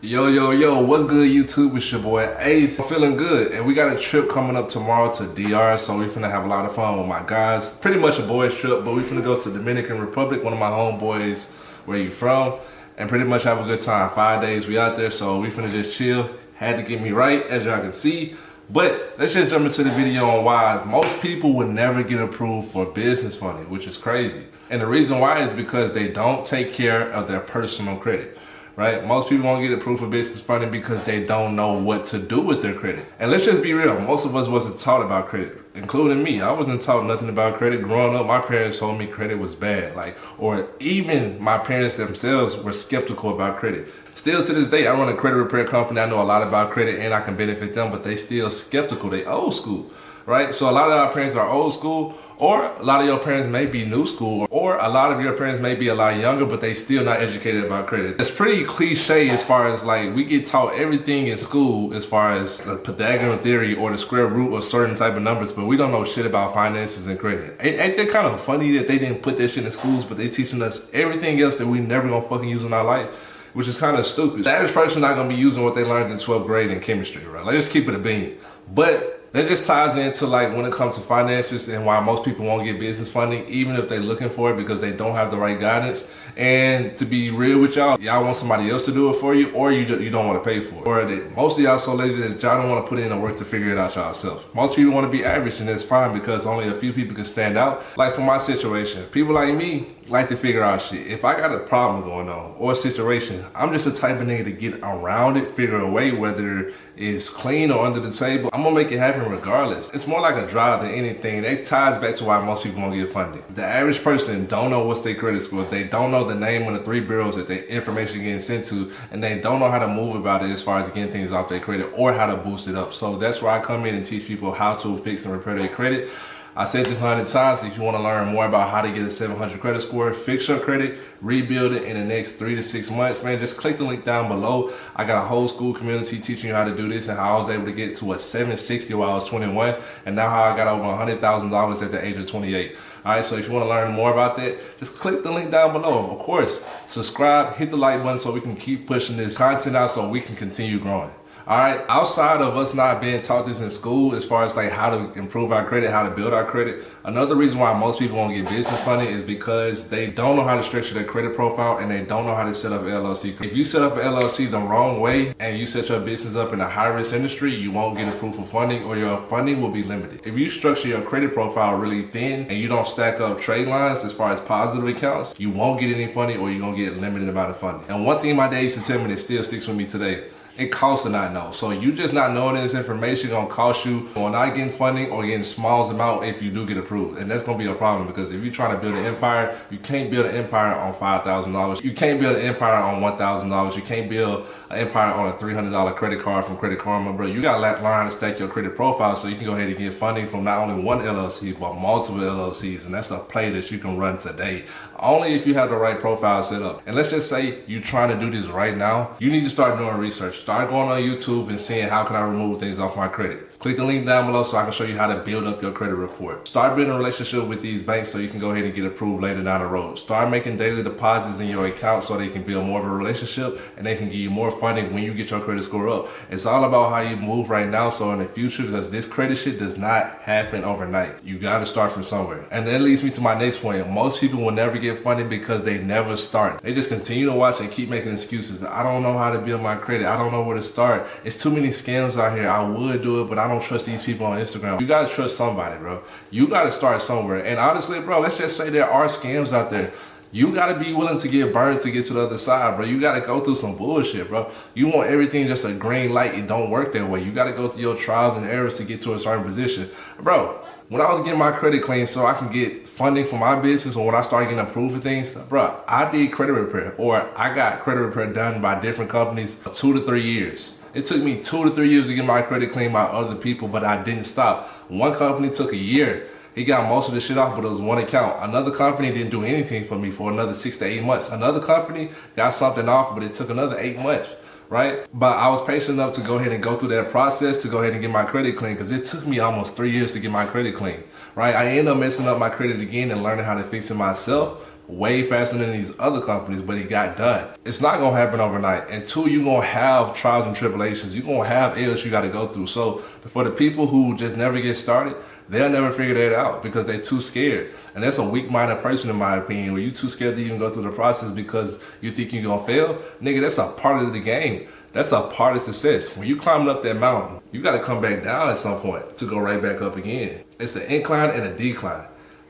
Yo, what's good YouTube? It's your boy Ace. I'm feeling good and we got a trip coming up tomorrow to DR, so we finna have a lot of fun with my guys. Pretty much a boys trip, but we finna go to Dominican Republic, one of my homeboys, where you from, and pretty much have a good time. 5 days we out there, so we finna just chill. Had to get me right, as y'all can see. But let's just jump into the video on why most people would never get approved for business funding, which is crazy. And the reason why is because they don't take care of their personal credit. Right? Most people won't get approved for business funding because they don't know what to do with their credit. And let's just be real, most of us wasn't taught about credit, including me. I wasn't taught nothing about credit. Growing up, my parents told me credit was bad. Or even my parents themselves were skeptical about credit. Still to this day, I run a credit repair company. I know a lot about credit and I can benefit them, but they still skeptical. They old school, right? So a lot of our parents are old school, or a lot of your parents may be new school, or a lot of your parents may be a lot younger, but they still not educated about credit. It's pretty cliche as far as we get taught everything in school as far as the Pythagorean theory or the square root of certain type of numbers, but we don't know shit about finances and credit. Ain't that kind of funny that they didn't put that shit in schools, but they teaching us everything else that we never gonna fucking use in our life? Which is kind of stupid. The average person not gonna be using what they learned in 12th grade in chemistry, right? Let's just keep it a bean. But that just ties into when it comes to finances and why most people won't get business funding, even if they're looking for it, because they don't have the right guidance. And to be real with y'all want somebody else to do it for you, or you don't want to pay for it. Or that most of y'all so lazy that y'all don't want to put in the work to figure it out yourself. Most people want to be average, and that's fine because only a few people can stand out. Like for my situation, people like me like to figure out shit. If I got a problem going on or a situation, I'm just the type of nigga to get around it, figure a way, whether it's clean or under the table. I'm gonna make it happen regardless. It's more like a drive than anything. That ties back to why most people won't get funding. The average person don't know what's their credit score. They don't know the name of the 3 bureaus that their information getting sent to, and they don't know how to move about it as far as getting things off their credit or how to boost it up. So that's where I come in and teach people how to fix and repair their credit. I said this 100 times. If you want to learn more about how to get a 700 credit score, fix your credit, rebuild it in the next 3 to 6 months, man, just click the link down below. I got a whole school community teaching you how to do this and how I was able to get to a 760 while I was 21, and now how I got over $100,000 at the age of 28. All right, so if you want to learn more about that, just click the link down below. Of course, subscribe, hit the like button so we can keep pushing this content out so we can continue growing. All right, outside of us not being taught this in school as far as how to improve our credit, how to build our credit, another reason why most people won't get business funding is because they don't know how to structure their credit profile and they don't know how to set up an LLC. If you set up an LLC the wrong way and you set your business up in a high risk industry, you won't get approved for funding, or your funding will be limited. If you structure your credit profile really thin and you don't stack up trade lines as far as positive accounts, you won't get any funding, or you're gonna get a limited amount of funding. And one thing my dad used to tell me that still sticks with me today: it costs to not know. So you just not knowing this information gonna cost you on not getting funding or getting small amount if you do get approved. And that's gonna be a problem, because if you're trying to build an empire, you can't build an empire on $5,000. You can't build an empire on $1,000. You can't build an empire on a $300 credit card from Credit Karma, bro. You gotta learn how to stack your credit profile so you can go ahead and get funding from not only one LLC, but multiple LLCs. And that's a play that you can run today, only if you have the right profile set up. And let's just say you're trying to do this right now, you need to start doing research. Start going on YouTube and seeing how can I remove things off my credit. Click the link down below so I can show you how to build up your credit report. Start building a relationship with these banks so you can go ahead and get approved later down the road. Start making daily deposits in your account so they can build more of a relationship and they can give you more funding when you get your credit score up. It's all about how you move right now, so in the future, because this credit shit does not happen overnight. You gotta start from somewhere. And that leads me to my next point. Most people will never get funding because they never start. They just continue to watch and keep making excuses. I don't know how to build my credit. I don't know where to start. It's too many scams out here. I would do it, but I don't trust these people on Instagram. You gotta trust somebody, bro. You gotta start somewhere. And honestly, bro, let's just say there are scams out there. You gotta be willing to get burned to get to the other side, bro. You gotta go through some bullshit, bro. You want everything just a green light. It don't work that way. You gotta go through your trials and errors to get to a certain position. Bro, when I was getting my credit clean so I can get funding for my business, or when I started getting approved for things, bro, I did credit repair, or I got credit repair done by different companies for 2 to 3 years. It took me 2 to 3 years to get my credit clean by other people, but I didn't stop. One company took a year. He got most of the shit off, but it was one account. Another company didn't do anything for me for another 6 to 8 months. Another company got something off, but it took another 8 months, right? But I was patient enough to go ahead and go through that process to go ahead and get my credit clean, because it took me almost 3 years to get my credit clean, right? I ended up messing up my credit again and learning how to fix it myself. way faster than these other companies, but it got done. It's not gonna happen overnight. And two, you're gonna have trials and tribulations. You're gonna have ills you gotta go through. So for the people who just never get started, they'll never figure that out because they're too scared. And that's a weak-minded person in my opinion, where you're too scared to even go through the process because you think you're gonna fail. Nigga, that's a part of the game. That's a part of success. When you climbing up that mountain, you gotta come back down at some point to go right back up again. It's an incline and a decline.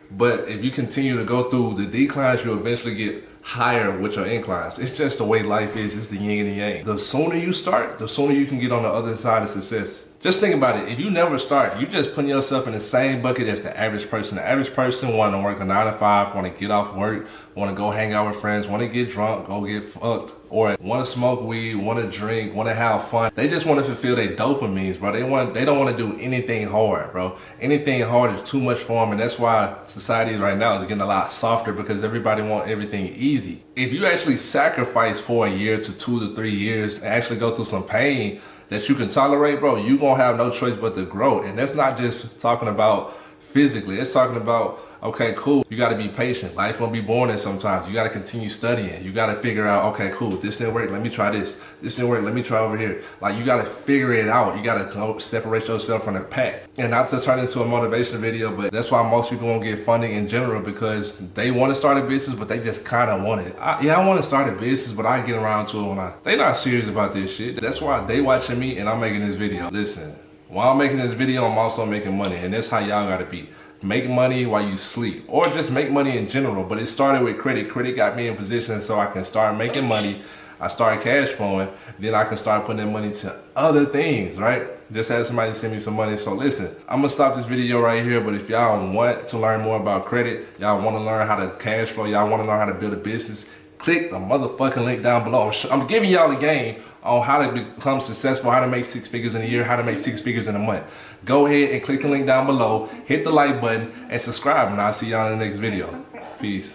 But if you continue to go through the declines, you'll eventually get higher with your inclines. It's just the way life is. It's the yin and the yang. The sooner you start, the sooner you can get on the other side of success. Just think about it. If you never start, you're just putting yourself in the same bucket as the average person. The average person want to work a 9 to 5, want to get off work, want to go hang out with friends, want to get drunk, go get fucked, or want to smoke weed, want to drink, want to have fun. They just want to fulfill their dopamines, bro. They don't want to do anything hard, bro. Anything hard is too much for them, and that's why society right now is getting a lot softer because everybody wants everything easy. If you actually sacrifice for a year to 2 to 3 years and actually go through some pain that you can tolerate, bro, you gonna have no choice but to grow. And that's not just talking about physically. It's talking about, okay, cool, you gotta be patient. Life gonna be boring sometimes. You gotta continue studying. You gotta figure out, okay, cool, this didn't work, let me try this. This didn't work, let me try over here. Like, you gotta figure it out. You gotta separate yourself from the pack. And not to turn into a motivation video, but that's why most people won't get funding in general, because they wanna start a business, but they just kinda want it. I wanna start a business, but I get around to it when they not serious about this shit. That's why they watching me and I'm making this video. Listen, while I'm making this video, I'm also making money, and that's how y'all gotta be. Make money while you sleep, or just make money in general. But it started with credit. Credit got me in position so I can start making money. I started cash flowing, then I can start putting that money to other things, right? Just had somebody send me some money. So listen, I'm gonna stop this video right here, but if y'all want to learn more about credit, y'all wanna learn how to cash flow, y'all wanna learn how to build a business, click the motherfucking link down below. I'm giving y'all the game on how to become successful, how to make 6 figures in a year, how to make 6 figures in a month. Go ahead and click the link down below, hit the like button, and subscribe, and I'll see y'all in the next video. Peace.